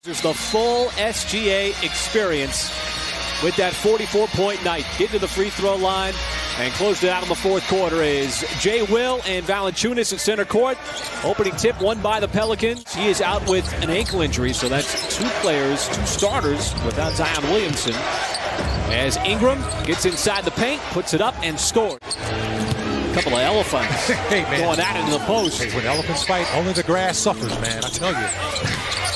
There's the full SGA experience with that 44-point night. Get to the free throw line and closed it out in the fourth quarter is Jay Will and Valanciunas at center court. Opening tip won by the Pelicans. He is out with an ankle injury, so that's two starters without Zion Williamson. As Ingram gets inside the paint, puts it up and scores. A couple of elephants going at it in the post. Hey, when elephants fight, only the grass suffers, man, I tell you.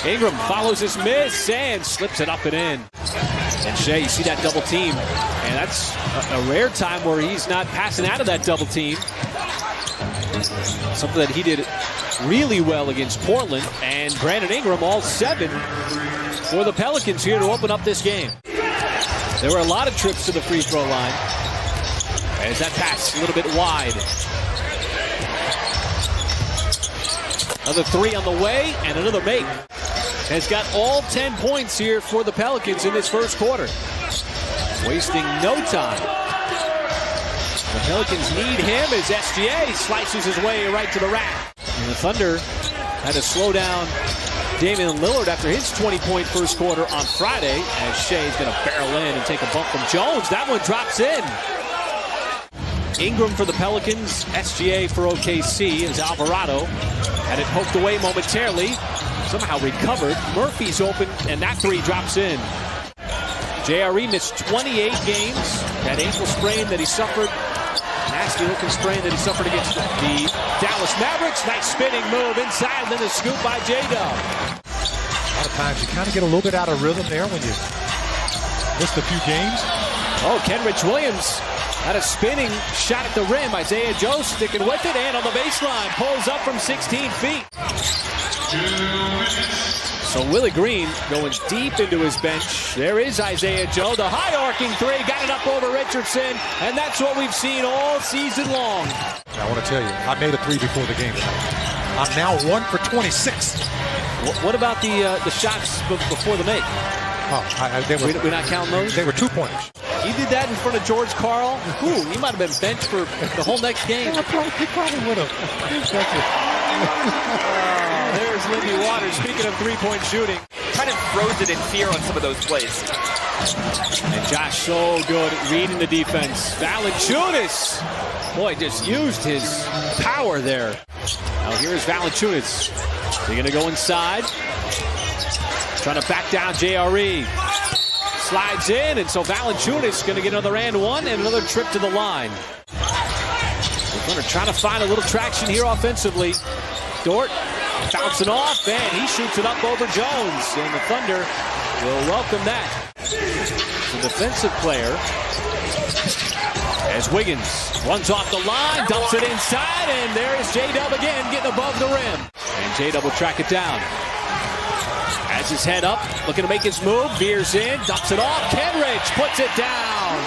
Ingram follows his miss and slips it up and in. And Shea, you see that double team, and that's a rare time where he's not passing out of that double team. Something that he did really well against Portland. And Brandon Ingram, all 7 for the Pelicans here to open up this game. There were a lot of trips to the free throw line. As that pass a little bit wide. Another 3 on the way and another make. Has got all 10 points here for the Pelicans in this first quarter. Wasting no time. The Pelicans need him as SGA slices his way right to the rack. And the Thunder had to slow down Damian Lillard after his 20-point first quarter on Friday, as Shea's going to barrel in and take a bump from Jones. That one drops in. Ingram for the Pelicans, SGA for OKC, as Alvarado had it poked away momentarily. Somehow recovered. Murphy's open, and that 3 drops in. JRE missed 28 games. That ankle sprain that he suffered, nasty looking sprain that he suffered against the Dallas Mavericks. Nice spinning move inside, then the scoop by J-Dub. A lot of times you kind of get a little bit out of rhythm there when you missed a few games. Oh, Kenrich Williams had a spinning shot at the rim. Isaiah Joe sticking with it, and on the baseline, pulls up from 16 feet. So Willie Green going deep into his bench. There is Isaiah Joe, the high arcing 3, got it up over Richardson, and that's what we've seen all season long. I want to tell you, I made a 3 before the game tonight. I'm now 1 for 26. What about the shots before the make? We're not counting those? They were 2-pointers. He did that in front of George Karl. Ooh, he might have been benched for the whole next game. He probably would have. There's Lindy Waters, speaking of three-point shooting. Kind of throws it in fear on some of those plays. And Josh so good at reading the defense. Valanciunas, boy, just used his power there. Now here's Valanciunas. They're going to go inside. Trying to back down JRE. Slides in, and so Valanciunas is going to get another and 1 and another trip to the line. They're going to try to find a little traction here offensively. Dort bouncing off, and he shoots it up over Jones. And the Thunder will welcome that. The defensive player, as Wiggins runs off the line, dumps it inside, and there is J-Dub again getting above the rim. And J-Dub will track it down. Has his head up, looking to make his move, veers in, dumps it off. Kenrich puts it down.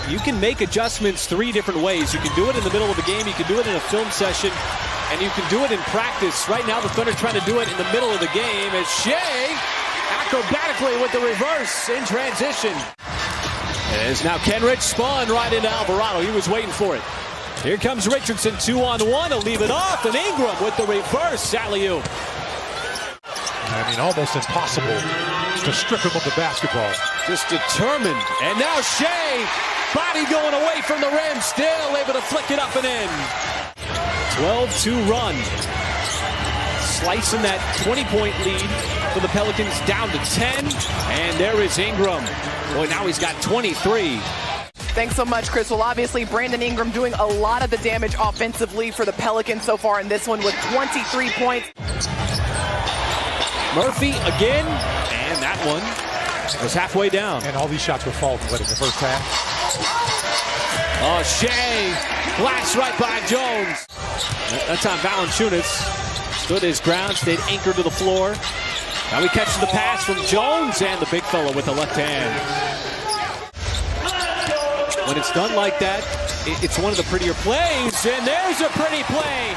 You can make adjustments 3 different ways. You can do it in the middle of the game, you can do it in a film session, and you can do it in practice. Right now, the Thunder trying to do it in the middle of the game as Shea acrobatically with the reverse in transition. As now Kenrich spun right into Alvarado. He was waiting for it. Here comes Richardson, 2-on-1. He'll leave it off, and Ingram with the reverse alley-oop. I mean, almost impossible to strip him of the basketball. Just determined. And now Shea, body going away from the rim, still able to flick it up and in. 12-2 run. Slicing that 20-point lead for the Pelicans down to 10. And there is Ingram. Boy, now he's got 23. Thanks so much, Chris. Well, obviously, Brandon Ingram doing a lot of the damage offensively for the Pelicans so far in this one with 23 points. Murphy again, and that one was halfway down. And all these shots were falling in the first half. Oh, Shea, blast right by Jones. That time Valanciunas stood his ground, stayed anchored to the floor. Now he catches the pass from Jones, and the big fella with the left hand. When it's done like that, it's one of the prettier plays, and there's a pretty play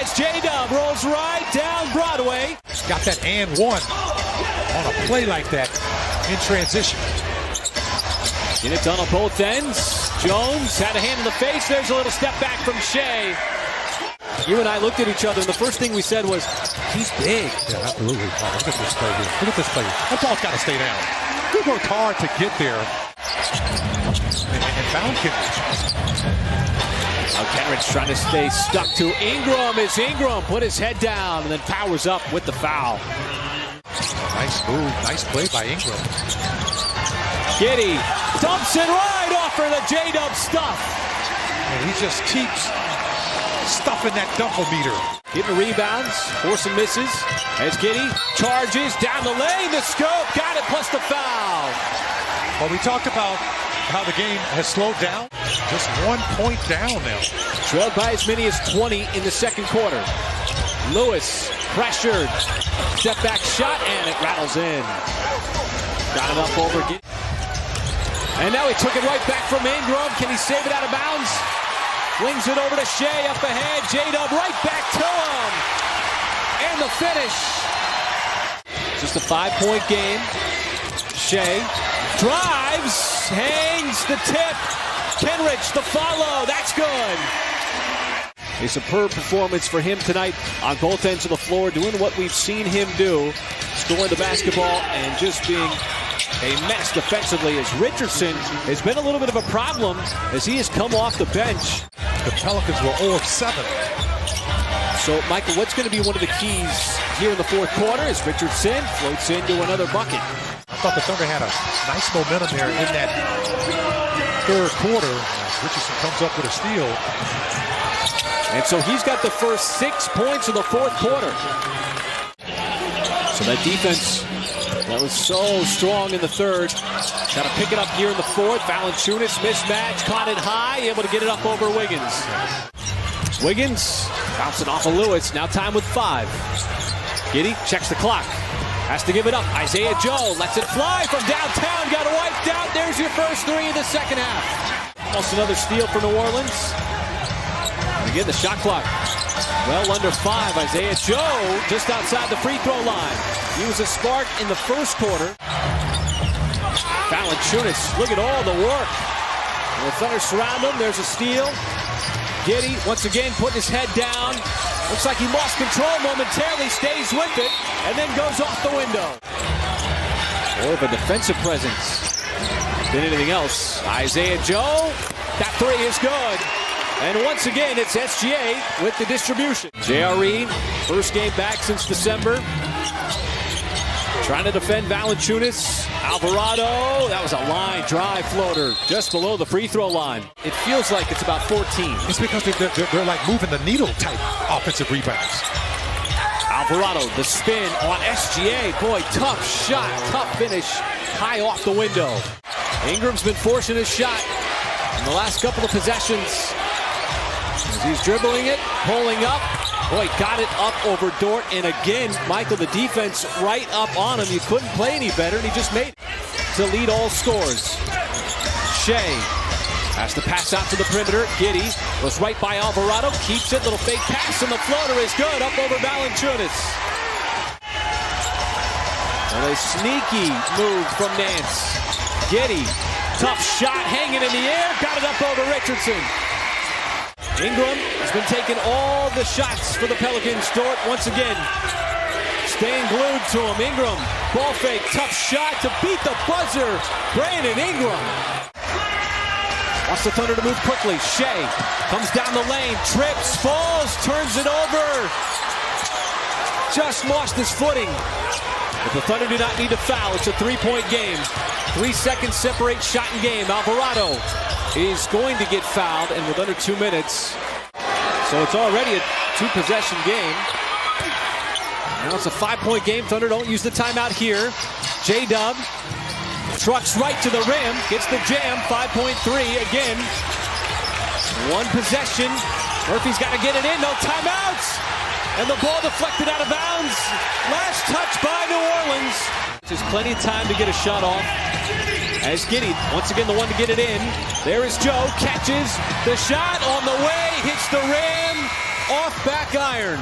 as J-Dub rolls right down Broadway. Got that and 1 on a play like that in transition. Get it done on both ends. Jones had a hand in the face. There's a little step back from Shea. You and I looked at each other, and the first thing we said was, He's big. Yeah, absolutely. Oh, look at this play here. Look at this play. That ball's got to stay down. He worked hard to get there. And found Kenrich. Now Kenrich trying to stay stuck to Ingram as Ingram put his head down and then powers up with the foul. Nice move. Nice play by Ingram. Giddey dumps it right off for the J-Dub stuff. And he just keeps stuffing that dump-o-meter. Getting rebounds, forcing misses. As Giddey charges down the lane, the scope, got it, plus the foul. Well, we talked about how the game has slowed down. Just 1 point down now. Trailed by as many as 20 in the second quarter. Lewis pressured, step back shot, and it rattles in. Got it up over Giddey. And now he took it right back from Ingram. Can he save it out of bounds? Flings it over to Shea up ahead. J-Dub right back to him. And the finish. Just a 5-point game. Shea drives, hangs the tip. Kenrich the follow. That's good. A superb performance for him tonight on both ends of the floor, doing what we've seen him do, scoring the basketball and just being a mess defensively, as Richardson has been a little bit of a problem as he has come off the bench. The Pelicans were 0 of 7. So, Michael, what's going to be one of the keys here in the fourth quarter as Richardson floats into another bucket? I thought the Thunder had a nice momentum there in that third quarter. Richardson comes up with a steal. And so he's got the first 6 points of the fourth quarter. So that defense that was so strong in the third, got to pick it up here in the fourth. Valanciunas mismatch, caught it high, able to get it up over Wiggins. Wiggins bouncing off of Lewis, now time with 5. Giddey checks the clock, has to give it up. Isaiah Joe lets it fly from downtown, got it wiped out. There's your first 3 of the second half. Almost another steal for New Orleans. And again, the shot clock well under 5. Isaiah Joe just outside the free throw line. He was a spark in the first quarter. Valanciunas, look at all the work. And the Thunder surround him. There's a steal. Giddey once again putting his head down. Looks like he lost control momentarily, stays with it, and then goes off the window. More of a defensive presence than anything else. Isaiah Joe, that 3 is good. And once again, it's SGA with the distribution. J.R. Reed, first game back since December. Trying to defend Valanciunas. Alvarado, that was a line drive floater just below the free throw line. It feels like it's about 14. It's because they're like moving the needle type offensive rebounds. Alvarado, the spin on SGA. Boy, tough shot, tough finish, high off the window. Ingram's been forcing his shot in the last couple of possessions. As he's dribbling it, pulling up. Boy, got it up over Dort. And again, Michael, the defense right up on him. You couldn't play any better, and he just made it to lead all scores. Shea has to pass out to the perimeter. Giddey was right by Alvarado. Keeps it. Little fake pass, and the floater is good. Up over Valanciunas. And a sneaky move from Nance. Giddey, tough shot, hanging in the air. Got it up over Richardson. Ingram has been taking all the shots for the Pelicans. Dort once again staying glued to him. Ingram, ball fake, tough shot to beat the buzzer. Brandon Ingram wants the Thunder to move quickly. Shea comes down the lane, trips, falls, turns it over. Just lost his footing. But the Thunder do not need to foul. It's a 3-point game. 3 seconds separate shot and game. Alvarado is going to get fouled, and with under 2 minutes. So it's already a 2-possession game. Now it's a 5-point game. Thunder don't use the timeout here. J-Dub trucks right to the rim, gets the jam, 5-point 3 again. 1 possession. Murphy's got to get it in, no timeouts. And the ball deflected out of bounds. Last touch by New Orleans. There's plenty of time to get a shot off. As Giddey, once again the one to get it in. There is Joe, catches the shot on the way, hits the rim, off back iron.